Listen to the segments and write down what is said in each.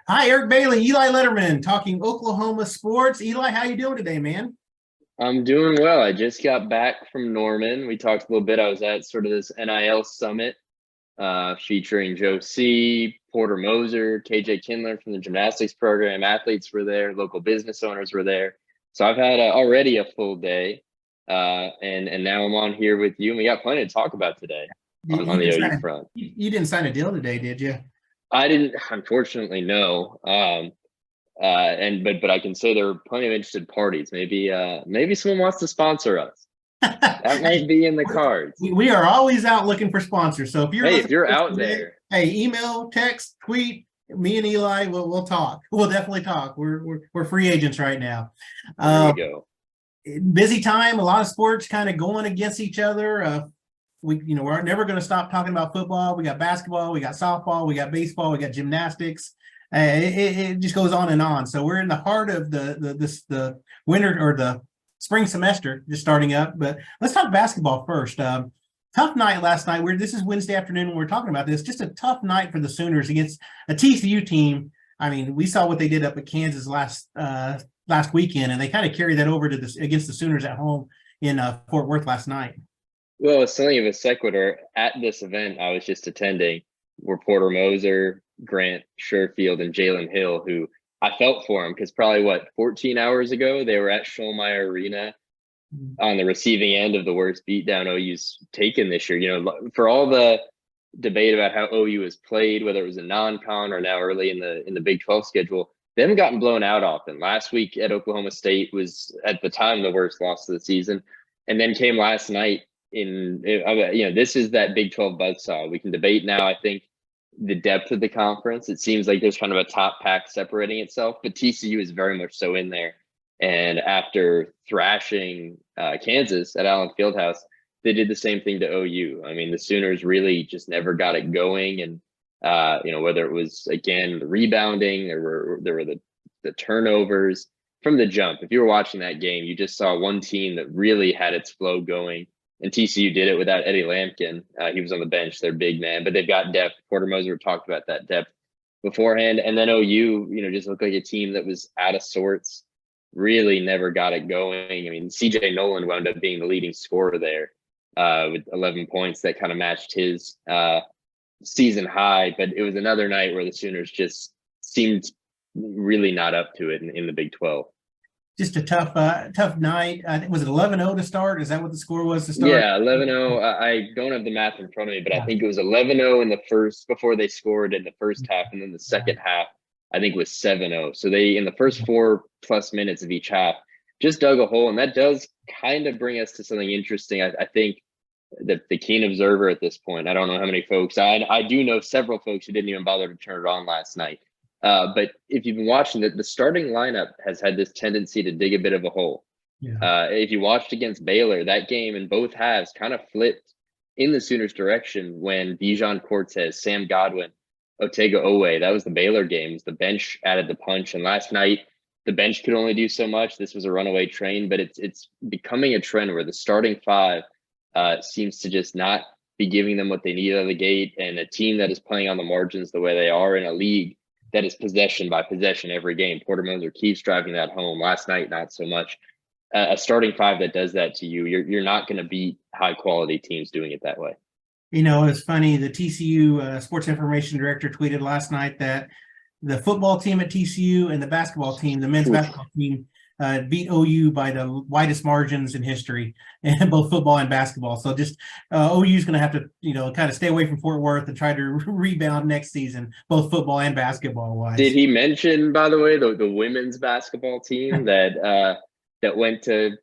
Hi, Eric Bailey, Eli Letterman, talking Oklahoma sports. Eli, how you doing today, man? I'm doing well. I just got back from Norman. We talked a little bit. I was at sort of this NIL summit featuring Joe C., Porter Moser, KJ Kindler from the gymnastics program. Athletes were there, local business owners were there. So I've had already a full day, and now I'm on here with you, and we got plenty to talk about today You on the didn't OU sign a front. you didn't sign a deal today, did you? I didn't, unfortunately, no. But I can say there were plenty of interested parties. Maybe someone wants to sponsor us. That might be in the cards. We are always out looking for sponsors. So if you're Hey, if listening you're to this out today, there, hey, email, text, tweet. Me and Eli, we'll talk. We'll definitely talk. We're free agents right now. there we Uh, go. Busy time. A lot of sports kind of going against each other. We're never going to stop talking about football. We got basketball, we got softball, we got baseball, we got gymnastics. It just goes on and on. So we're in the heart of the winter or the spring semester just starting up. But let's talk basketball first. Tough night last night. This is Wednesday afternoon when we're talking about this. Just a tough night for the Sooners against a TCU team. I mean, we saw what they did up at Kansas last weekend, and they kind of carried that over to this against the Sooners at home in Fort Worth last night. Well, it's something of a sequitur. At this event I was just attending were Porter Moser, Grant Sherfield, and Jalen Hill, who I felt for them because probably 14 hours ago they were at Schollmeyer Arena on the receiving end of the worst beatdown OU's taken this year. For all the debate about how OU has played, whether it was a non-con or now early in the Big 12 schedule, they haven't gotten blown out often. Last week at Oklahoma State was at the time the worst loss of the season, and then came last night. This is that Big 12 buzzsaw. We can debate now, I think, the depth of the conference. It seems like there's kind of a top pack separating itself, but TCU is very much so in there. And after thrashing Kansas at Allen Fieldhouse, they did the same thing to OU. I mean, the Sooners really just never got it going. And, whether it was, again, the rebounding, there were the turnovers from the jump. If you were watching that game, you just saw one team that really had its flow going. And TCU did it without Eddie Lampkin. He was on the bench, their big man, but they've got depth. Porter Moser talked about that depth beforehand. And then OU, just looked like a team that was out of sorts, really never got it going. I mean, CJ Nolan wound up being the leading scorer there with 11 points that kind of matched his season high. But it was another night where the Sooners just seemed really not up to it in the Big 12. Just a tough night. Was it 11-0 to start? Is that what the score was to start? Yeah, 11-0. I don't have the math in front of me, but I Yeah. think it was 11-0 in the first, before they scored in the first half, and then the second half I think was 7-0. So they, in the first 4+ minutes of each half, just dug a hole, and that does kind of bring us to something interesting. I think that the keen observer at this point, I don't know how many folks, I do know several folks who didn't even bother to turn it on last night. But if you've been watching the starting lineup has had this tendency to dig a bit of a hole. Yeah. If you watched against Baylor, that game in both halves kind of flipped in the Sooners' direction when Bijan Cortez, Sam Godwin, Otega Owe, that was the Baylor games. The bench added the punch. And last night, the bench could only do so much. This was a runaway train, but it's becoming a trend where the starting five seems to just not be giving them what they need out of the gate. And a team that is playing on the margins the way they are in a league that is possession by possession every game. Porter Moser keeps driving that home. Last night, not so much. A starting five that does that to you, you're not going to beat high quality teams doing it that way. It's funny. The TCU sports information director tweeted last night that the football team at TCU and the basketball team, the men's basketball team, beat OU by the widest margins in history, in both football and basketball. So just OU is going to have to, kind of stay away from Fort Worth and try to rebound next season, both football and basketball wise. Did he mention, by the way, the women's basketball team that went to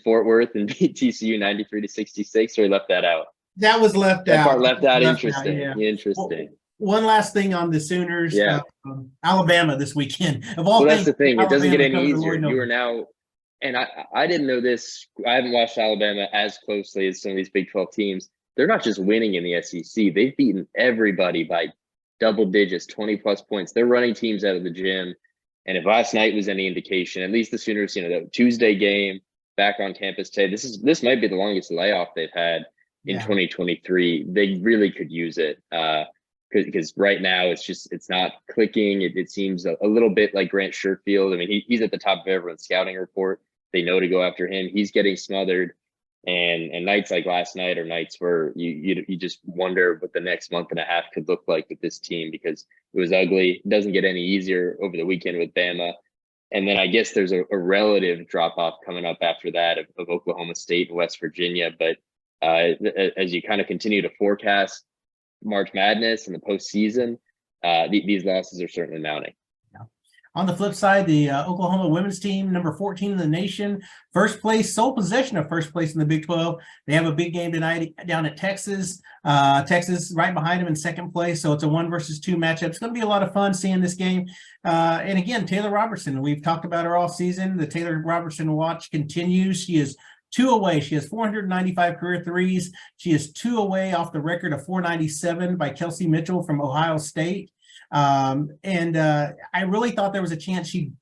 Fort Worth and beat TCU 93-66, or he left that out? That was left That out. part left out. Interesting. Yeah. Interesting. One last thing on the Sooners. Yeah. Alabama this weekend. Of all Well, things, that's the thing. It doesn't get Alabama any covered the easier. Lord You knows. are now, and I didn't know this. I haven't watched Alabama as closely as some of these Big 12 teams. They're not just winning in the SEC. They've beaten everybody by double digits, 20+ points. They're running teams out of the gym. And if last night was any indication, at least the Sooners, the Tuesday game back on campus today, this might be the longest layoff they've had in 2023. They really could use it. because right now it's not clicking. It seems a little bit like Grant Sherfield. I mean, he's at the top of everyone's scouting report. They know to go after him. He's getting smothered. And nights like last night are nights where you just wonder what the next month and a half could look like with this team, because it was ugly. It doesn't get any easier over the weekend with Bama. And then I guess there's a relative drop off coming up after that of Oklahoma State and West Virginia. But as you kind of continue to forecast March Madness and the postseason, these losses are certainly mounting. On the flip side, the Oklahoma women's team, number 14 in the nation, first place, sole possession of first place in the Big 12. They have a big game tonight down at Texas. Texas right behind them in second place. So it's a 1-2 matchup. It's going to be a lot of fun seeing this game. And again, Taylor Robertson, we've talked about her all season. The Taylor Robertson watch continues. She is 2 away. She has 495 career threes. She is 2 away off the record of 497 by Kelsey Mitchell from Ohio State. I really thought there was a chance she'd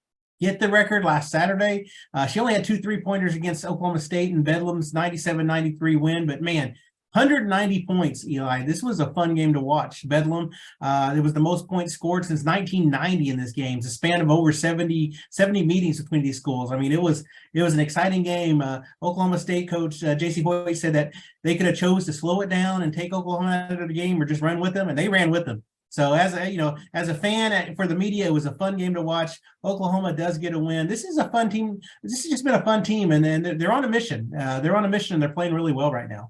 get the record last Saturday. She only had 2 3-pointers against Oklahoma State in Bedlam's 97-93 win, but man, 190 points, Eli. This was a fun game to watch. Bedlam, it was the most points scored since 1990 in this game. It's a span of over 70 meetings between these schools. I mean, it was an exciting game. Oklahoma State coach J.C. Hoyt said that they could have chose to slow it down and take Oklahoma out of the game or just run with them, and they ran with them. So as a fan for the media, it was a fun game to watch. Oklahoma does get a win. This is a fun team. This has just been a fun team, and they're on a mission. They're on a mission, and they're playing really well right now.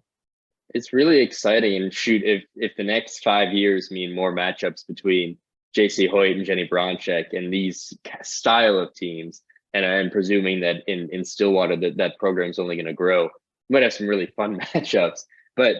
It's really exciting. And shoot, if the next 5 years mean more matchups between J.C. Hoyt and Jenny Bronchek and these style of teams, and I'm presuming that in Stillwater that program's only going to grow, we might have some really fun matchups. But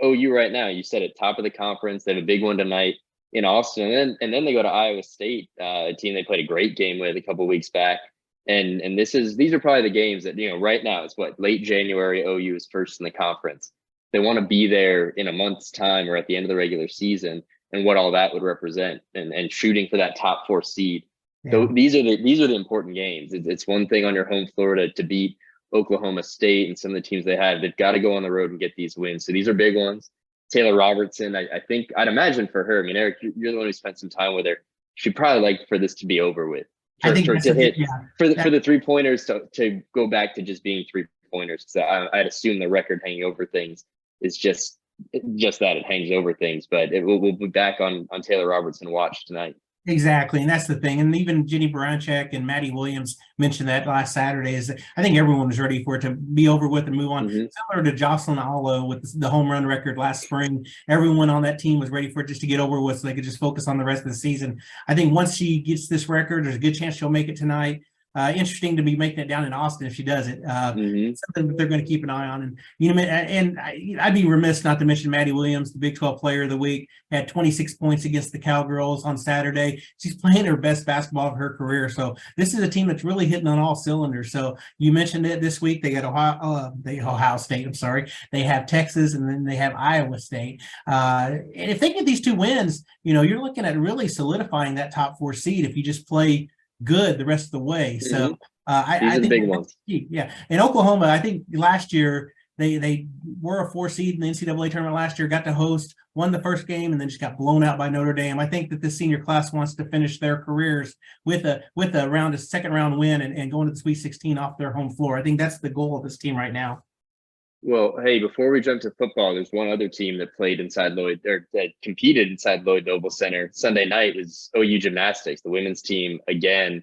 OU right now, you said at top of the conference, they have a big one tonight in Austin, and then they go to Iowa State, a team they played a great game with a couple of weeks back. And these are probably the games that, right now it's late January, OU is first in the conference. They want to be there in a month's time or at the end of the regular season, and what all that would represent, and shooting for that top 4 seed. Yeah. So these are the important games. It's one thing on your home floor to beat Oklahoma State and some of the teams they have. They've got to go on the road and get these wins. So these are big ones. Taylor Robertson, I think I'd imagine for her, I mean, Eric, you're the one who spent some time with her. She'd probably like for this to be over with. For the 3-pointers to go back to just being 3-pointers. So I'd assume the record hanging over things is just that it hangs over things, but we'll be back on Taylor Robertson watch tonight. Exactly, and that's the thing. And even Jenny Bronchek and Maddie Williams mentioned that last Saturday. Is that I think everyone was ready for it to be over with and move on. Mm-hmm. Similar to Jocelyn Allo with the home run record last spring, everyone on that team was ready for it just to get over with so they could just focus on the rest of the season. I think once she gets this record, there's a good chance she'll make it tonight. Interesting to be making it down in Austin if she does it. Something that they're going to keep an eye on. And I'd be remiss not to mention Maddie Williams, the Big 12 Player of the Week, had 26 points against the Cowgirls on Saturday. She's playing her best basketball of her career. So this is a team that's really hitting on all cylinders. So you mentioned it this week. They got Ohio State. I'm sorry. They have Texas, and then they have Iowa State. And if they get these 2 wins, you're looking at really solidifying that top 4 seed if you just play good the rest of the way. So I think big ones. Yeah. In Oklahoma, I think last year they were a 4 seed in the NCAA tournament last year, got to host, won the first game, and then just got blown out by Notre Dame. I think that this senior class wants to finish their careers with a second round win and going to the Sweet 16 off their home floor. I think that's the goal of this team right now. Well, hey, before we jump to football, there's one other team that played inside Lloyd, or that competed inside Lloyd Noble Center Sunday night, was OU Gymnastics, the women's team again.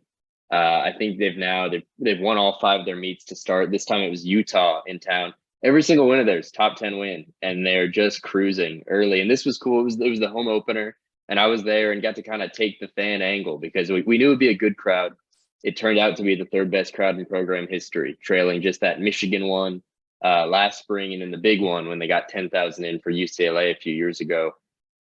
I think they've won all 5 of their meets to start. This time it was Utah in town. Every single one of theirs top 10 win, and they're just cruising early. And this was cool. It was the home opener, and I was there and got to kind of take the fan angle because we knew it'd be a good crowd. It turned out to be the 3rd best crowd in program history, trailing just that Michigan one last spring, and then the big one when they got 10,000 in for UCLA a few years ago.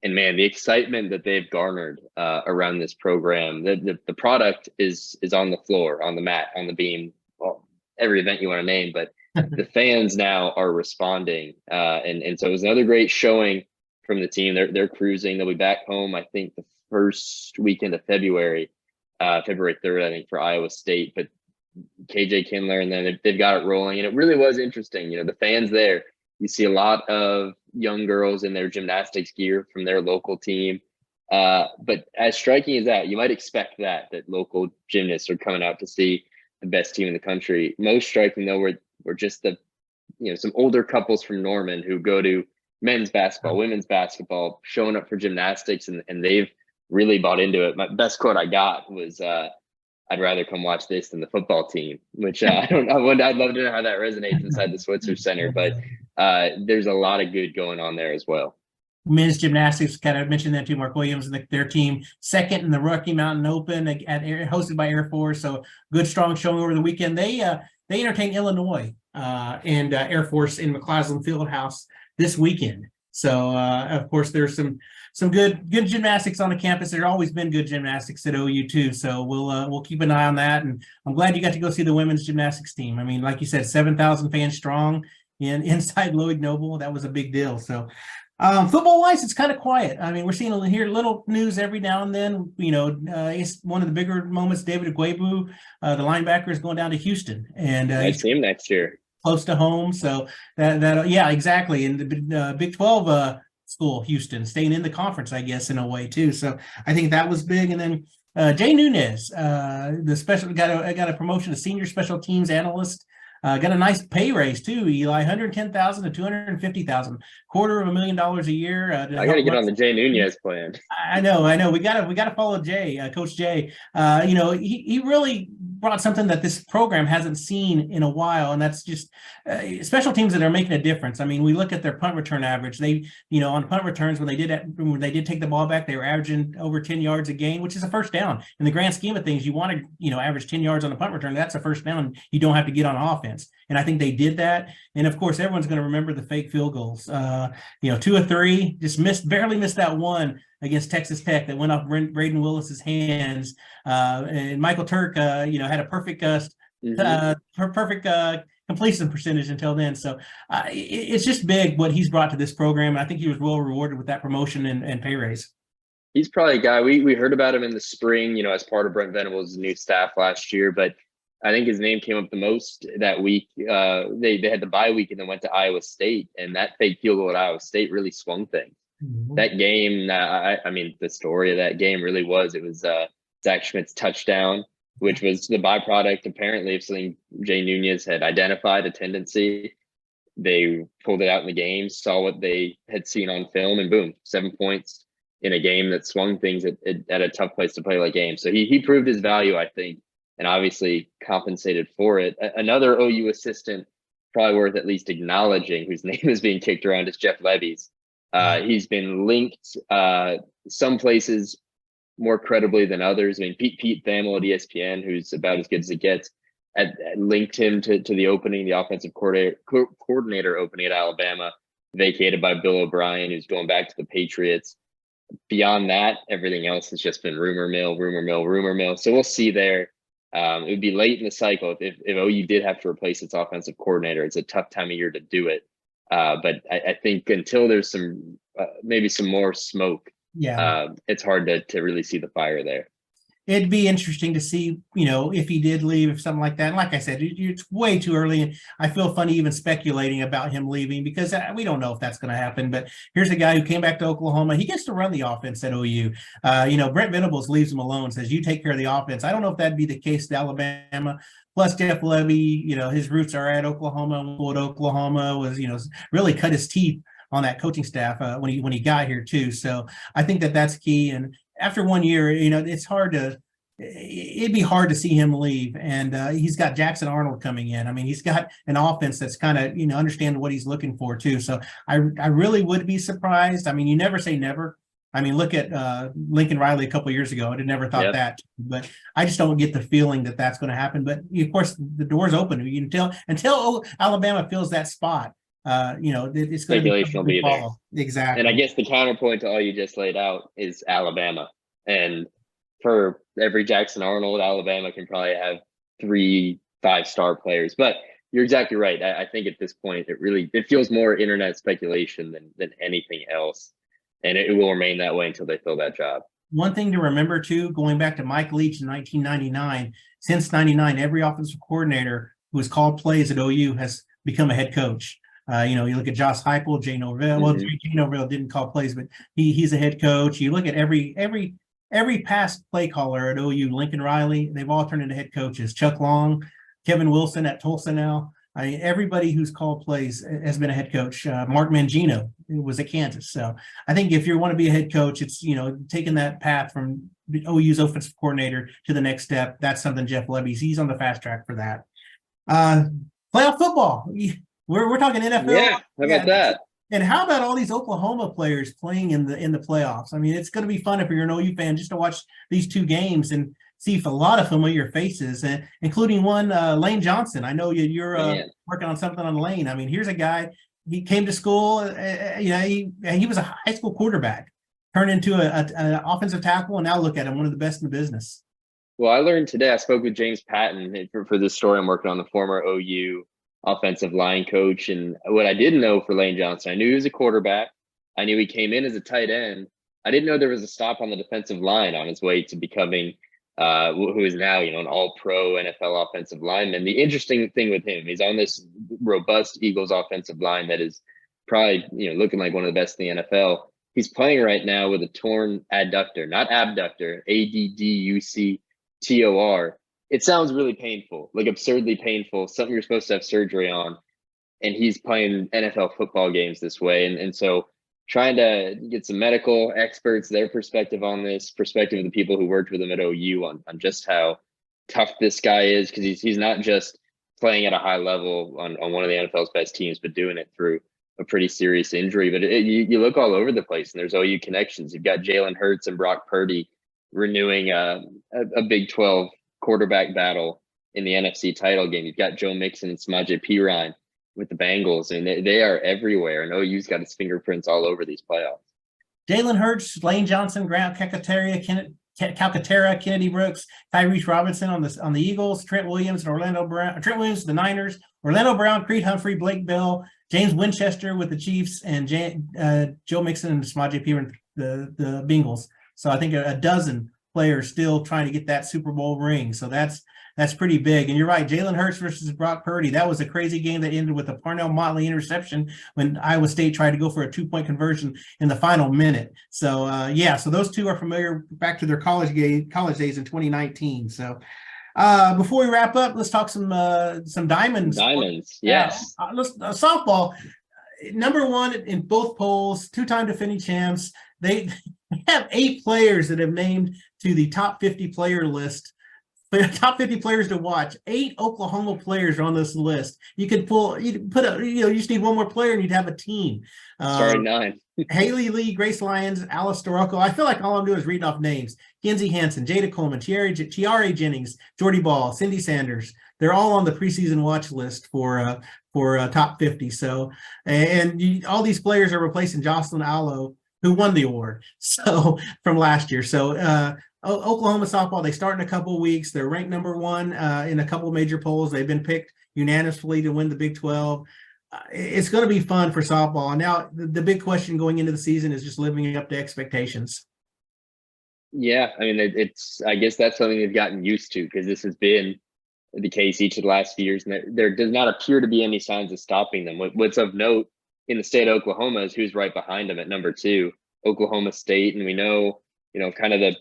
And man, the excitement that they've garnered around this program, the product is on the floor, on the mat, on the beam, well, every event you want to name, but the fans now are responding. And so it was another great showing from the team. They're cruising. They'll be back home, I think, the first weekend of February 3rd, I think, for Iowa State. But KJ Kindler, and then they've got it rolling. And it really was interesting. The fans there, you see a lot of young girls in their gymnastics gear from their local team. But as striking as that, you might expect that local gymnasts are coming out to see the best team in the country. Most striking though were just some older couples from Norman who go to men's basketball, women's basketball, showing up for gymnastics, and they've really bought into it. My best quote I got was, "I'd rather come watch this than the football team," which I'd love to know how that resonates inside the Switzer Center. But there's a lot of good going on there as well. Men's gymnastics, kind of mentioned that too. Mark Williams and their team, second in the Rocky Mountain Open hosted by Air Force. So good, strong showing over the weekend. They entertained Illinois and Air Force in McCausland Fieldhouse this weekend. So of course there's some good gymnastics on the campus. There's always been good gymnastics at OU too. So we'll keep an eye on that. And I'm glad you got to go see the women's gymnastics team. I mean, like you said, 7,000 fans strong inside Loic Noble. That was a big deal. So football wise, it's kind of quiet. I mean, we're seeing little news every now and then. It's one of the bigger moments. David Agwebu, the linebacker, is going down to Houston, and nice team next year, close to home. So yeah, exactly. And the Big 12 school, Houston, staying in the conference, I guess, in a way too. So I think that was big. And then Jay Nunez, the special got a promotion to senior special teams analyst. Got a nice pay raise too, Eli, $110,000 to $250,000, $250,000 a year. I got to get on the Jay Nunez plan. I know. We gotta follow Jay, Coach Jay. He really brought something that this program hasn't seen in a while, and that's just special teams that are making a difference. I mean, we look at their punt return average. They, on punt returns when they did take the ball back, they were averaging over 10 yards a gain, which is a first down. In the grand scheme of things, you want to average 10 yards on a punt return. That's a first down. You don't have to get on offense. And I think they did that. And of course, everyone's going to remember the fake field goals. 2 of 3, just barely missed that one against Texas Tech that went off Braden Willis's hands. And Michael Turk, had a perfect completion percentage until then. So it's just big what he's brought to this program. And I think he was well rewarded with that promotion and pay raise. He's probably a guy we heard about him in the spring, as part of Brent Venables' new staff last year, but I think his name came up the most that week. They had the bye week and then went to Iowa State, and that fake field goal at Iowa State really swung things. Mm-hmm. That game, I mean, the story of that game really was Zach Schmidt's touchdown, which was the byproduct apparently of something Jay Nunez had identified, a tendency. They pulled it out in the game, saw what they had seen on film, and boom, 7 points in a game that swung things at a tough place to play like game. So he proved his value, I think, and obviously compensated for it. Another OU assistant, probably worth at least acknowledging, whose name is being kicked around, is Jeff Levy's. He's been linked some places more credibly than others. I mean, Pete Thamel at ESPN, who's about as good as it gets, had linked him to the opening, the offensive coordinator opening at Alabama, vacated by Bill O'Brien, who's going back to the Patriots. Beyond that, everything else has just been rumor mill. So we'll see there. It would be late in the cycle if OU did have to replace its offensive coordinator. It's a tough time of year to do it. But I think until there's maybe some more smoke, it's hard to really see the fire there. It'd be interesting to see, if he did leave, if something like that. And like I said, it's way too early. And I feel funny even speculating about him leaving because we don't know if that's going to happen. But here's a guy who came back to Oklahoma. He gets to run the offense at OU. Brent Venables leaves him alone, says, you take care of the offense. I don't know if that'd be the case at Alabama. Plus, Jeff Levy, his roots are at Oklahoma. Oklahoma was, really cut his teeth on that coaching staff when he got here, too. So I think that's key. And after 1 year, it'd be hard to see him leave. And he's got Jackson Arnold coming in. I mean, he's got an offense that's kind of, understand what he's looking for too. So I really would be surprised. I mean, you never say never. I mean, look at Lincoln Riley a couple of years ago. I'd never thought that, but I just don't get the feeling that that's going to happen. But of course, the door's open. Until Alabama fills that spot. It's going to be there. Exactly. And I guess the counterpoint to all you just laid out is Alabama. And for every Jackson Arnold, Alabama can probably have 3 5-star players. But you're exactly right. I think at this point, it feels more internet speculation than anything else. And it will remain that way until they fill that job. One thing to remember, too, going back to Mike Leach in 1999, since 99, every offensive coordinator who has called plays at OU has become a head coach. You look at Josh Heupel, Jay Norvell. Well, Hmm. Jay Norvell didn't call plays, but he's a head coach. You look at every past play caller at OU, Lincoln Riley, they've all turned into head coaches. Chuck Long, Kevin Wilson at Tulsa now. Everybody who's called plays has been a head coach. Mark Mangino was at Kansas. So I think if you want to be a head coach, it's, taking that path from OU's offensive coordinator to the next step. That's something Jeff Lebby's, he's on the fast track for that. Playoff football. We're talking NFL. Yeah, how about that? And how about all these Oklahoma players playing in the playoffs? I mean, it's going to be fun if you're an OU fan just to watch these two games and see a lot of familiar faces, including one, Lane Johnson. I know you're working on something on Lane. I mean, here's a guy. He came to school. He was a high school quarterback, turned into an offensive tackle, and now look at him, one of the best in the business. Well, I learned today. I spoke with James Patton for this story I'm working on, the former OU offensive line coach. And what I didn't know for Lane Johnson, I knew he was a quarterback. I knew he came in as a tight end. I didn't know there was a stop on the defensive line on his way to becoming who is now, an all-pro NFL offensive lineman. The interesting thing with him, he's on this robust Eagles offensive line that is probably, looking like one of the best in the NFL. He's playing right now with a torn adductor, not abductor, ADDUCTOR. It sounds really painful, like absurdly painful, something you're supposed to have surgery on. And he's playing NFL football games this way. And so trying to get some medical experts, their perspective on this, perspective of the people who worked with him at OU on just how tough this guy is, because he's not just playing at a high level on one of the NFL's best teams, but doing it through a pretty serious injury. But you look all over the place, and there's OU connections. You've got Jalen Hurts and Brock Purdy renewing a Big 12 quarterback battle in the NFC title game. You've got Joe Mixon and Samaje Perine with the Bengals, and they are everywhere. And OU's got its fingerprints all over these playoffs. Jalen Hurts, Lane Johnson, Grant Calcaterra, Kennedy Brooks, Tyrese Robinson on the Eagles, Trent Williams, the Niners, Orlando Brown, Creed Humphrey, Blake Bell, James Winchester with the Chiefs, and Joe Mixon and Samaje Perine, the Bengals. So I think a dozen players still trying to get that Super Bowl ring. So that's pretty big. And you're right, Jalen Hurts versus Brock Purdy. That was a crazy game that ended with a Parnell Motley interception when Iowa State tried to go for a 2-point conversion in the final minute. So so those two are familiar back to their college days in 2019. So before we wrap up, let's talk some Diamonds. Diamonds, yes. Softball, number one in both polls, two-time defending champs. They have 8 players that have named to the top 50 player list. Top 50 players to watch. 8 Oklahoma players are on this list. You just need one more player and you'd have a team. Sorry, 9. Haley Lee, Grace Lyons, Alice Storocco. I feel like all I'm doing is reading off names. Kinsey Hansen, Jada Coleman, Tiare Jennings, Jordy Ball, Cindy Sanders. They're all on the preseason watch list for top 50. So, all these players are replacing Jocelyn Allo, who won the award from last year. So Oklahoma softball, they start in a couple of weeks. They're ranked number 1 in a couple of major polls. They've been picked unanimously to win the Big 12. It's going to be fun for softball. And now the big question going into the season is just living up to expectations. Yeah, I mean, I guess that's something they've gotten used to, because this has been the case each of the last few years, and there does not appear to be any signs of stopping them. What's of note in the state of Oklahoma is who's right behind them at number 2, Oklahoma State. And we know, kind of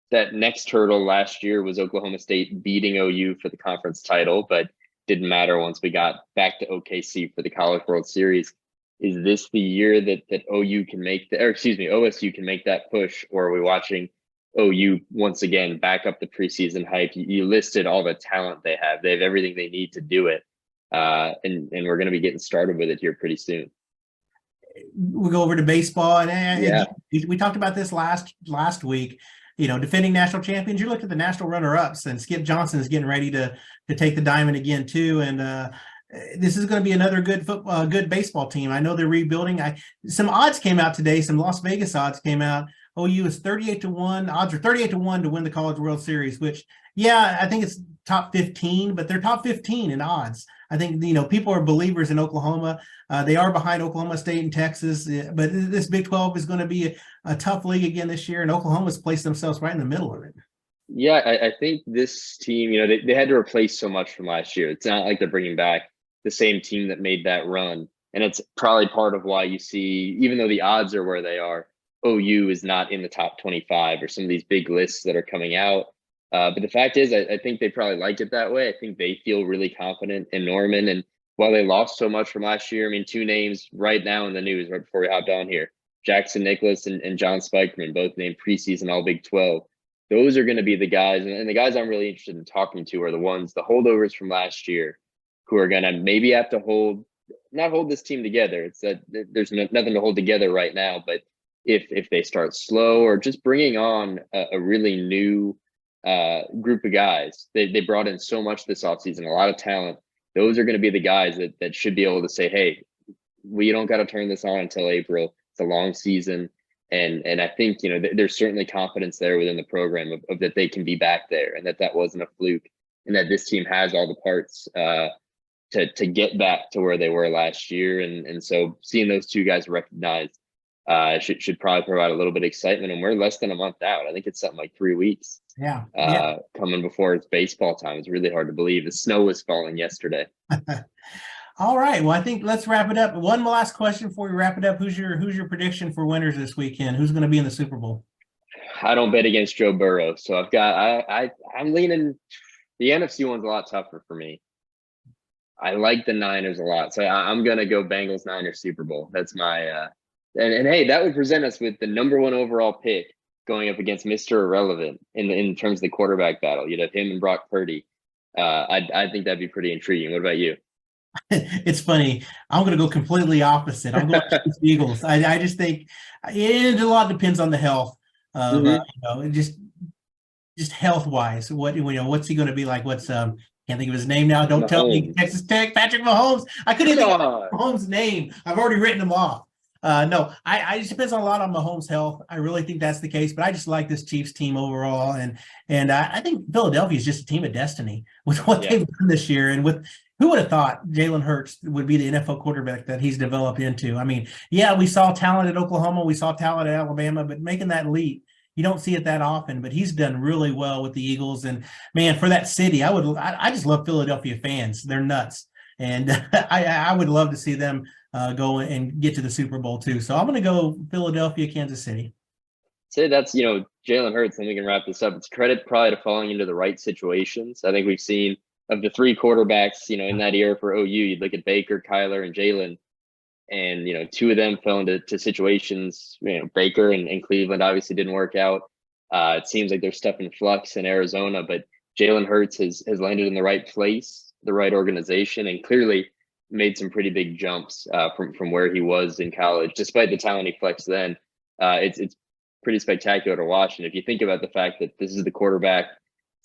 that next hurdle last year was Oklahoma State beating OU for the conference title, but didn't matter once we got back to OKC for the College World Series. Is this the year that OSU can make that push, or are we watching OU once again back up the preseason hype? You listed all the talent they have. They have everything they need to do it. And we're going to be getting started with it here pretty soon. We'll go over to baseball, and we talked about this last week. Defending national champions, you look at the national runner-ups, and Skip Johnson is getting ready to take the diamond again too. And this is going to be another good baseball team. I know they're rebuilding. Some odds came out today. Some Las Vegas odds came out. OU is 38-1. Odds are 38-1 to win the College World Series, which, I think it's top 15, but they're top 15 in odds. I think, people are believers in Oklahoma. They are behind Oklahoma State and Texas, but this Big 12 is going to be a tough league again this year, and Oklahoma's placed themselves right in the middle of it. Yeah, I think this team, they had to replace so much from last year. It's not like they're bringing back the same team that made that run And it's probably part of why you see, even though the odds are where they are, OU is not in the top 25 or some of these big lists that are coming out. But the fact is, I think they probably like it that way. I think they feel really confident in Norman. And while they lost so much from last year, I mean, two names right now in the news right before we hopped on here, Jackson Nicholas and John Spikeman, both named preseason All Big 12. Those are going to be the guys. And the guys I'm really interested in talking to are the ones, the holdovers from last year, who are going to maybe have to not hold this team together. It's that there's nothing to hold together right now. But if they start slow or just bringing on a really new group of guys, they brought in so much this offseason, a lot of talent. Those are going to be the guys that should be able to say, hey, we don't got to turn this on until April. It's a long season. And I think, there's certainly confidence there within the program of that they can be back there and that wasn't a fluke and that this team has all the parts to get back to where they were last year. And so seeing those two guys recognized should probably provide a little bit of excitement. And we're less than a month out. I think it's something like 3 weeks. Yeah. Coming before it's baseball time. It's really hard to believe. The snow was falling yesterday. All right. Well, I think let's wrap it up. One last question before we wrap it up. Who's your prediction for winners this weekend? Who's going to be in the Super Bowl? I don't bet against Joe Burrow. So I'm leaning, the NFC one's a lot tougher for me. I like the Niners a lot. So I'm going to go Bengals Niners Super Bowl. That's my and hey, that would present us with the number 1 overall pick going up against Mr. Irrelevant in terms of the quarterback battle. You'd have him and Brock Purdy. I think that'd be pretty intriguing. What about you? It's funny. I'm going to go completely opposite. I'm going to the Eagles. I just think a lot depends on the health of just health wise. What's he going to be like? Can't think of his name now. Don't tell me Texas Tech, Patrick Mahomes. I couldn't think of Mahomes' name. I've already written him off. No, I just depends a lot on Mahomes' health. I really think that's the case, but I just like this Chiefs team overall, and I think Philadelphia is just a team of destiny with what they've done this year, and with who would have thought Jalen Hurts would be the NFL quarterback that he's developed into. I mean, yeah, we saw talent at Oklahoma, we saw talent at Alabama, but making that leap, you don't see it that often. But he's done really well with the Eagles, and man, for that city, I just love Philadelphia fans. They're nuts, and I would love to see them go and get to the Super Bowl too. So I'm going to go Philadelphia, Kansas City. Say that's, Jalen Hurts, and we can wrap this up. It's credit probably to falling into the right situations. I think we've seen of the 3 quarterbacks, in that era for OU, you'd look at Baker, Kyler, and Jalen, and, 2 of them fell into situations, Baker and Cleveland obviously didn't work out. It seems like there's stuff in flux in Arizona, but Jalen Hurts has landed in the right place, the right organization, and clearly made some pretty big jumps from where he was in college, despite the talent he flexed then. It's pretty spectacular to watch. And if you think about the fact that this is the quarterback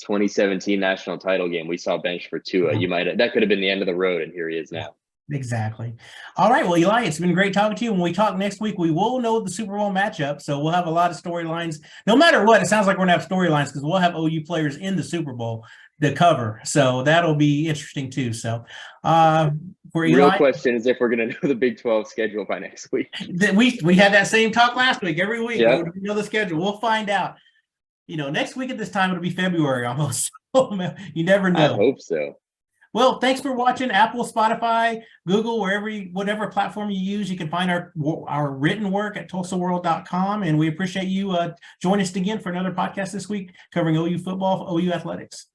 2017 national title game we saw bench for Tua, that could have been the end of the road, and here he is now. Exactly. All right. Well, Eli, it's been great talking to you. When we talk next week, we will know the Super Bowl matchup. So we'll have a lot of storylines. No matter what, it sounds like we're going to have storylines because we'll have OU players in the Super Bowl to cover. So that'll be interesting too. So for Eli, real question is if we're going to know the Big 12 schedule by next week. We had that same talk last week. Every week, yeah. We know the schedule. We'll find out. Next week at this time, it'll be February almost. You never know. I hope so. Well, thanks for watching. Apple, Spotify, Google, whatever platform you use, you can find our written work at tulsaworld.com. And we appreciate you joining us again for another podcast this week covering OU football, OU athletics.